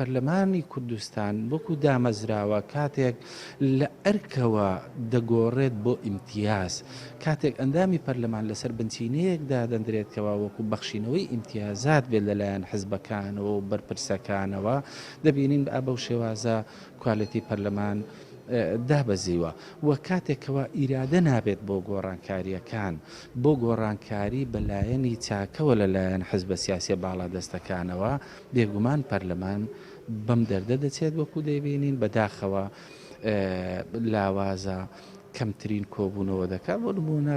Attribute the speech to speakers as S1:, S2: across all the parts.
S1: پەرلەمانی کوردستان وەکو دامەزراوە کاتێک لە ئەرکەوە دەگۆڕێت بۆ ئیمتیاز، کاتێک ئەندامی پەرلەمان لەسەر بنچینەیەکدا دەندرێتکەوە وەکو بەخشینەوەی ئیمتیازات بێت لەلایەن حزبەکانەوە و بەرپرسەکانەوە، دەبینین بە شێوازە کوالەتی پەرلەمان دابەزیوە و کاتێکەوە ئیرادە نابێت بۆ گۆڕانکاریەکان بۆ گۆڕانکاری بەلایەنی چاکەوە لەلایەن حزبە سیاسی باڵادەستەکانەوە بێگومان پەرلەمان بەم دەردە دەچێت وەکو دەیبینین بەداخەوە لاوازە کەمترین کۆبوونەوە دەکات بۆ نمونە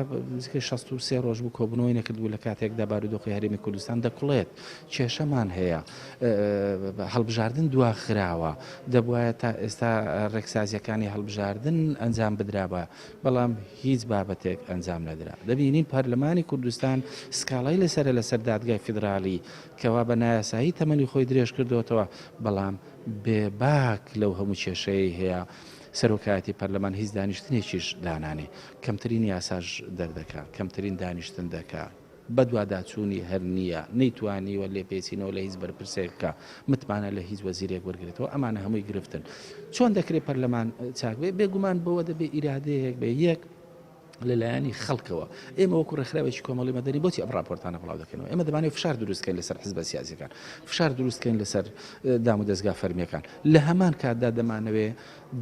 S1: 63 ڕۆژ بوو کۆبوونەوەی نەکردبوو لە کاتێکدا بارودۆخی هەرێمی کوردستان دەکوڵێت کێشەمان هەیە هەڵبژاردن دواخراوە دەبوایە تا ئێستا ڕێکسازیەکانی هەڵبژاردن ئەنجام بدرابە بەڵام هیچ بابەتێک ئەنجام نەدرا. دەبینین پەرلەمانی کوردستان سکاڵای لەسەر دادگای فیدرالی کەوا بە نایاسایی تەمەنی خۆی درێژ کردوتەوە بەڵام بێباک لەو هەموو کێشەیە هەیە سەرۆکایەتی پەرلەمان هیچ دانیشتنێکیش دانانێ کەمترین یاساژ دەردەکە کەمترین دانیشتن دەکات بە دوواداچوونی هەر نییە نەیتوانیوە لێ پێچینەوە لە هیچ بەرپرسێکە متمانە لە هیچ وەزیرێک وەرگێتەوە ئەمانە هەمووی گرفتن چۆن دەکرێت پەرلەمان چاک بێ بێگومان بەوە دەبێ ئیرادەیەک بێ یەک لەلایەنی خەڵکەوە ئێمە وەکو ڕێکخراوێکی کۆمەڵی مەدەنی بۆچی ئەم راپۆرتانە بڵاو دەکەنەوە ئێمە دەبانێت فشار دروستکەین لەسەر حزبە سیاسیەکان فشار دروستکەین لەسەر دام و دەستگا فەرمیەکان لە هەمان کاتدا دەمانەوێ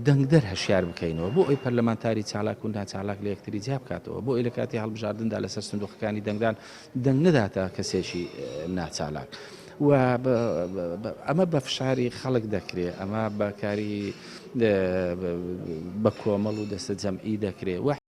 S1: دەنگدەر هەشیار بکەینەوە بۆ ئەوی پەرلەمانتاری چالاک و ناچالاک لە یەکتری جیا بکاتەوە بۆ ئەوی لە کاتی هەڵبژاردندا لەسەر سندوقەکانی دەنگدان دەنگ نەداتە کەسێکی ناچالاک و ئەمە بە فشاری خەڵک دەکرێت ئەمە بەکاری بە کۆمەڵ و دەستە جەمعی دەکرێت و